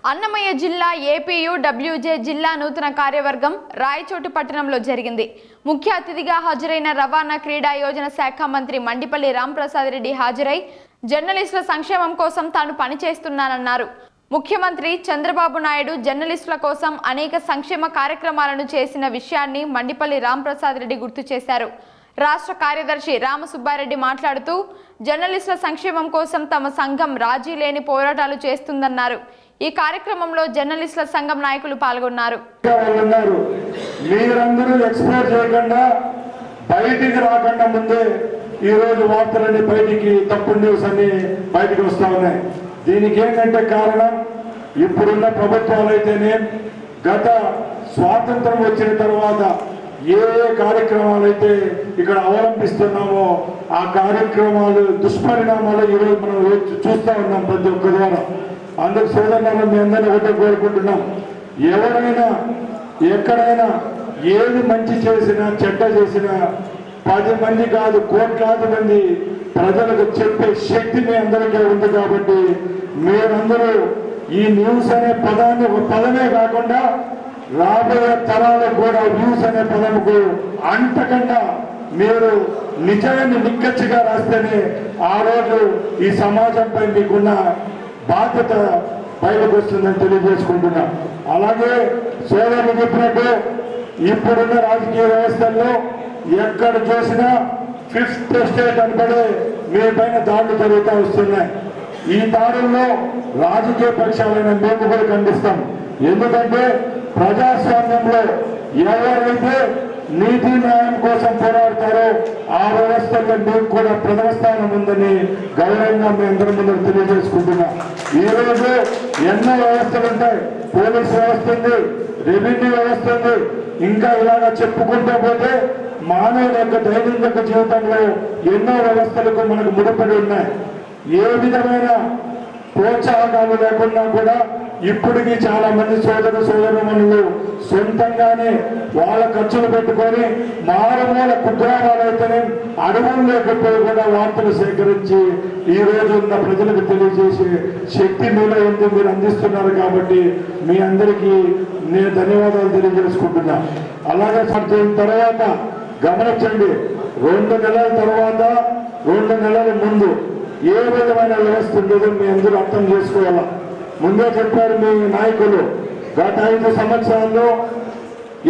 అన్నమయ్య జిల్లా ఏపీయూడబ్ల్యూజే జిల్లా నూతన కార్యవర్గం రాయచోటి పట్టణంలో జరిగింది. ముఖ్య అతిథిగా హాజరైన రవాణా క్రీడా యోజన శాఖ మంత్రి మండిపల్లి రాంప్రసాద్ రెడ్డి హాజరై జర్నలిస్టుల సంక్షేమం కోసం తాను పనిచేస్తున్నానన్నారు. ముఖ్యమంత్రి చంద్రబాబు నాయుడు జర్నలిస్టుల కోసం అనేక సంక్షేమ కార్యక్రమాలను చేసిన విషయాన్ని మండిపల్లి రాంప్రసాద్ రెడ్డి గుర్తు చేశారు. రాష్ట్ర కార్యదర్శి రామసుబ్బారెడ్డి మాట్లాడుతూ జర్నలిస్టుల సంక్షేమం కోసం తమ సంఘం రాజీ లేని పోరాటాలు చేస్తుందన్నారు. ఈ కార్యక్రమంలో జర్నలిస్టుల సంఘం నాయకులు పాల్గొన్నారు. మీరందరూ ఎక్స్ప్లోర్ చేయకుండా బయటికి రాకుండా ముందే ఈ రోజు వార్తలన్నీ బయటికి తప్పుడు న్యూస్ అన్ని బయటికి వస్తా ఉన్నాయి. దీనికి ఏంటంటే కారణం ఇప్పుడున్న ప్రభుత్వాలు అయితేనే గత స్వాతంత్రం వచ్చిన తర్వాత ఏ కార్యక్రమాలు అయితే ఇక్కడ అవలంబిస్తున్నామో ఆ కార్యక్రమాలు దుష్పరిణామాలు ఈరోజు మనం చూస్తూ ఉన్నాం ప్రతి ఒక్క ద్వారా. అందుకు సోదరులను మీ అందరినీ ఒకటే కోరుకుంటున్నాం, ఎవరైనా ఎక్కడైనా ఏది మంచి చేసినా చెడ్డ చేసినా 10 మంది కాదు కోట్లాది మంది ప్రజలకు చెప్పే శక్తి మీ అందరికీ ఉంది. కాబట్టి మీరందరూ ఈ న్యూస్ అనే పదాన్ని ఒక పదమే కాకుండా రాబోయే తరాలకు కూడా న్యూస్ అనే పదముకు అంటకుండా మీరు నిజాన్ని నిక్కచ్చిగా రాస్తేనే ఆ రోజు ఈ సమాజంపై మీకున్న బాధ్యత బయటకు వస్తుందని తెలియజేసుకుంటున్నా. అలాగే సోదరులు చెప్పినట్టు ఇప్పుడున్న రాజకీయ వ్యవస్థల్లో ఎక్కడ చూసినా 5th ఎస్టేట్ అనబడే మీ పైన దాడులు జరుగుతూ వస్తున్నాయి. ఈ దాడుల్లో రాజకీయ పక్షాలైన మేము కూడా ఖండిస్తాం. ఎందుకంటే ప్రజాస్వామ్యంలో ఎవరైతే నీతి న్యాయం కోసం పోరాడతారో ఆ వ్యవస్థల్లో మీకు కూడా ప్రథమ స్థానం ఉందని గౌరవంగా మీ అందరి ముందు తెలియజేసుకుంటున్నా. ఈరోజు ఎన్నో వ్యవస్థలు ఉంటాయి, పోలీస్ వ్యవస్థ ఉంది, రెవెన్యూ వ్యవస్థ ఉంది, ఇంకా ఇలాగా చెప్పుకుంటూ పోతే మానవుల యొక్క దైనందిక జీవితంలో ఎన్నో వ్యవస్థలకు మనకు ముడిపడి ఉన్నాయి. ఏ విధమైన ప్రోత్సాహకాలు లేకుండా కూడా ఇప్పటికీ చాలా మంది సోదరుమణులు సొంతంగానే వాళ్ళ ఖర్చులు పెట్టుకొని మారుమూల కుగ్రామాలైతేనే అడవులు లేకపోయి కూడా వార్తలు సేకరించి ఈ రోజు ఉన్న ప్రజలకు తెలియజేసే శక్తి మీలో ఉంది, మీరు అందిస్తున్నారు. కాబట్టి మీ అందరికీ నేను ధన్యవాదాలు తెలియజేసుకుంటున్నా. అలాగే తర్వాత గమనించండి, 2 నెలల తర్వాత 2 నెలల ముందు ఏ విధమైన వ్యవస్థ ఉండేదో మీ అందరూ అర్థం చేసుకోవాలా. ముందే చెప్పారు మీ నాయకులు, గత 5 సంవత్సరాల్లో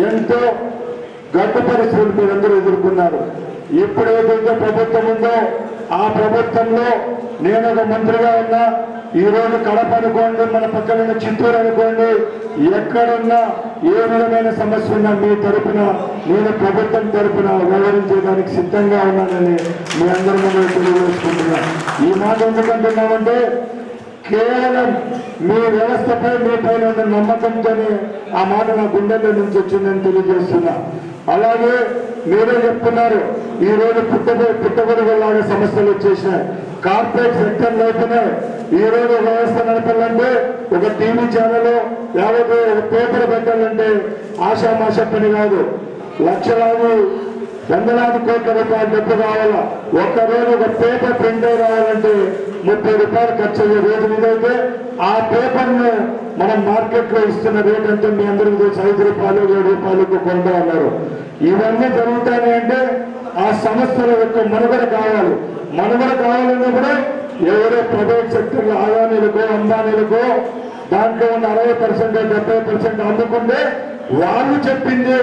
ఎంతో గడ్డు పరిస్థితులు మీరందరూ ఎదుర్కొన్నారు. ఇప్పుడు ఏదైతే ప్రభుత్వం ఉందో ఆ ప్రభుత్వంలో నేను ఒక మంత్రిగా ఉన్నా, ఈరోజు కడప అనుకోండి, మన పక్కన చిత్తూరు అనుకోండి, ఎక్కడున్నా ఏ విధమైన సమస్య ఉన్నా మీ తరపున నేను ప్రభుత్వం తరపున వ్యవహరించడానికి సిద్ధంగా ఉన్నానని మీ అందరి ముందు తెలియజేసుకుంటున్నా. ఈ మాట ఎందుకంటున్నామంటే కేవలం మీ వ్యవస్థపై మీ పైన ఉన్న నమ్మకంతోనే ఆ మాట నా గుండెల్లో నుంచి వచ్చిందని తెలియజేస్తున్నా. అలాగే మీరే చెప్తున్నారు, ఈ రోజు పుట్టగొడుగులాగా సమస్యలు వచ్చేసినాయి. కార్పొరేట్ సెక్టర్ లోపలే ఈ రోజు వ్యవస్థ నడపాలంటే ఒక టీవీ ఛానల్ లేకపోతే ఒక పేపర్ పెట్టాలంటే ఆషామాష పని కాదు. లక్షలాది 100,000 కోట్ల రూపాయలు డబ్బు కావాలా. ఒక్కరోజు ఒక పేపర్ ప్రింట్ అయి రావాలంటే 30 రూపాయలు ఖర్చు అయ్యే రోజు మీదైతే ఆ పేపర్ను మనం మార్కెట్లో ఇస్తున్న రేట్ అంటే మీ అందరికీ తెలిసి 5 రూపాయలు 7 రూపాయలకు కొంటా ఉన్నారు. ఇవన్నీ జరుగుతాయి అంటే ఆ సంస్థల యొక్క మనుగడ కావాలి. మనుగడ కావాలన్నప్పుడు ఎవరో ప్రైవేట్ సెక్టర్లో ఆదానీలకో అంబానీలకో దాంట్లో ఉన్న 60% 70% అమ్ముకుంటే వాళ్ళు చెప్పింది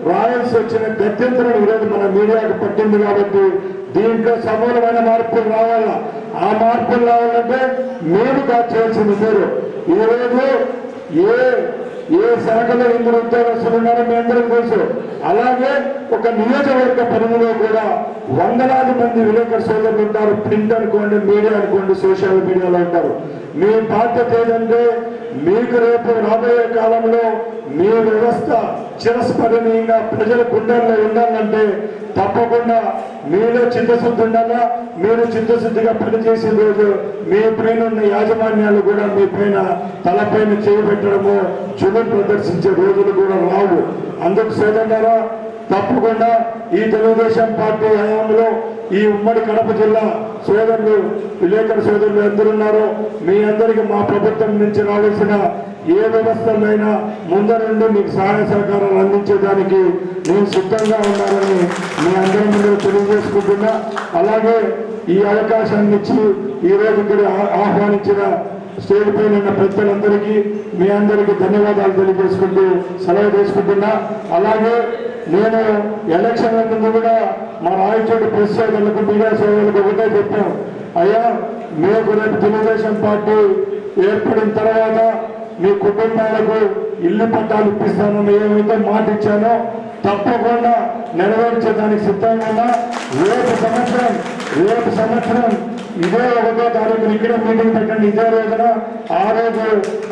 రాయాల్సి వచ్చిన గత్యంతరం ఈరోజు మన మీడియాకు పట్టింది. కాబట్టి దీంట్లో సమూలమైన మార్పులు రావాలా. ఆ మార్పులు రావాలంటే మేము చేయాల్సింది మీరు. ఈరోజు ఏ శాఖలో ఇందులో ఉద్యోగస్తులు ఉన్నారో మీ అందరికీ తెలుసు. అలాగే ఒక నియోజకవర్గ పరిధిలో కూడా 100,000 మంది విలేకరు సోదరులు ఉంటారు. ప్రింట్ అనుకోండి, మీడియా అనుకోండి, సోషల్ మీడియాలో ఉంటారు. మీ బాధ్యత ఏదంటే మీకు రేపు రాబోయే కాలంలో మీ వ్యవస్థ చిరస్మరణీయంగా ప్రజల గుండెల్లో ఉండాలంటే తప్పకుండా మీలో చిత్తశుద్ధి ఉండాలా. మీరు చిత్తశుద్ధిగా పనిచేసే రోజు మీ పైన ఉన్న యాజమాన్యాలు కూడా మీ పైన తలపైన చేయబెట్టడము జులుం ప్రదర్శించే రోజులు కూడా రావు. అందుకు సోదరులారా, తప్పకుండా ఈ తెలుగుదేశం పార్టీ హయాంలో ఈ ఉమ్మడి కడప జిల్లా సోదరులు విలేకరు సోదరులు ఎందరున్నారో మీ అందరికీ మా ప్రభుత్వం నుంచి రావాల్సిన ఏ వ్యవస్థలైనా ముందరుండి మీకు సహాయ సహకారాలు అందించేదానికి నేను సిద్ధంగా ఉన్నానని మీ అందరి ముందు తెలియజేసుకుంటున్నా. అలాగే ఈ అవకాశాన్ని ఇచ్చి ఈరోజు ఇక్కడ ఆహ్వానించిన స్టేజ్ పైన ఉన్న పెద్దలందరికీ మీ అందరికీ ధన్యవాదాలు తెలియజేసుకుంటూ సెలవు తీసుకుంటున్నా. అలాగే నేను ఎలక్షన్ల ముందు కూడా మా రాయచోటి ప్రెస్ సోదరులకు మీడియా సోదరులకు ఒకటే చెప్పాం, అయ్యా మీకు రేపు తెలుగుదేశం పార్టీ ఏర్పడిన తర్వాత మీ కుటుంబాలకు ఇల్లు పట్టాలు ఇప్పిస్తానని ఏమైతే మాట ఇచ్చానో తప్పకుండా నెరవేర్చేదానికి సిద్ధంగా ఉన్నా. రేపు సంవత్సరం ఇదే 1వ తారీఖున ఇక్కడే మీటింగ్ పెట్టండి. ఇదే రోజున ఆ రోజు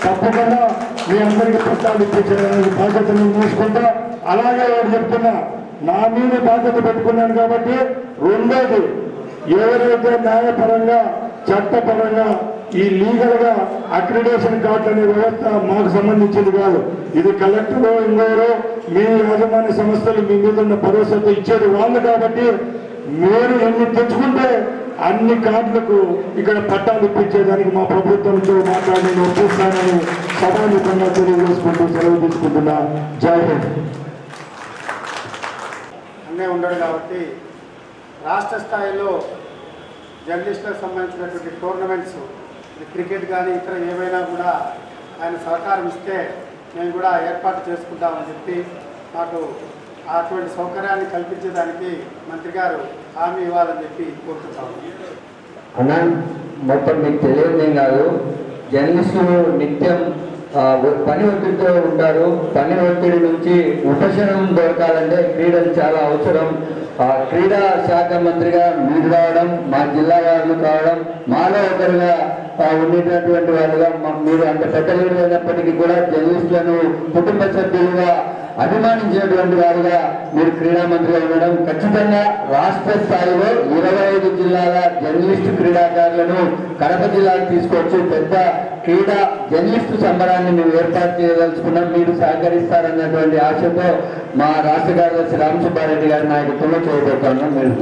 తప్పకుండా మీ అందరికీ పట్టాలు ఇప్పించడానికి బాధ్యతను చూసుకుంటా. అలాగే ఒకటి చెప్తున్నా, నా మీద బాధ్యత పెట్టుకున్నాను కాబట్టి రెండోది, ఎవరైతే న్యాయపరంగా చట్టపరంగా ఈ లీగల్ గా అక్రిడేషన్ కార్డు అనే వ్యవస్థ మాకు సంబంధించింది కాదు. ఇది కలెక్టర్ ఇంకోరో మీ యాజమాన్య సంస్థలు మీ మీద ఉన్న భరోసాతో ఇచ్చేది వాళ్ళు. కాబట్టి మీరు ఎన్ని తెచ్చుకుంటే అన్ని కార్డులకు ఇక్కడ పట్టాలు ఇప్పించేదానికి మా ప్రభుత్వంతో మాట్లాడి నేను ఒప్పిస్తానని సభాముఖంగా తెలియజేసుకుంటూ సెలవు తీసుకుంటున్నా. జై హింద్. అన్నీ ఉండడు కాబట్టి రాష్ట్ర స్థాయిలో జర్నలిస్టులకు సంబంధించినటువంటి టోర్నమెంట్స్, క్రికెట్ కానీ ఇతర ఏవైనా కూడా ఆయన సహకారం ఇస్తే మేము కూడా ఏర్పాటు చేసుకుంటామని చెప్పి మాకు అటువంటి సౌకర్యాన్ని కల్పించేదానికి మంత్రి గారు హామీ ఇవ్వాలని చెప్పి కోరుతున్నాము. అన్న, మొత్తం మీకు తెలియదేం కాదు, జర్నలిస్టులు నిత్యం పని ఒత్తిడితో ఉంటారు. పని ఒత్తిడి నుంచి ఉపశమనం దొరకాలంటే క్రీడలు చాలా అవసరం. క్రీడా శాఖ మంత్రిగా మీరు రావడం, మా జిల్లా వాళ్ళు కావడం, మాలో ఒకరుగా ఉండేటటువంటి వాళ్ళుగా మీరు అంత పెద్ద లీడర్ అయినప్పటికీ కూడా జర్నలిస్టులను కుటుంబ సభ్యులుగా అభిమానించేటువంటి వారుగా మీరు క్రీడా మంత్రిగా ఉండడం, ఖచ్చితంగా రాష్ట్ర స్థాయిలో 25 జిల్లాల జర్నలిస్టు క్రీడాకారులను కడప జిల్లాకు తీసుకొచ్చి పెద్ద క్రీడా జర్నలిస్టు సంబరాన్ని మేము ఏర్పాటు చేయదలుచుకున్నాం. మీరు సహకరిస్తారన్నటువంటి ఆశతో మా రాష్ట్ర కార్యదర్శి రామసుబ్బారెడ్డి గారి నాయకత్వంలో చేయబోతున్నాం. మీరు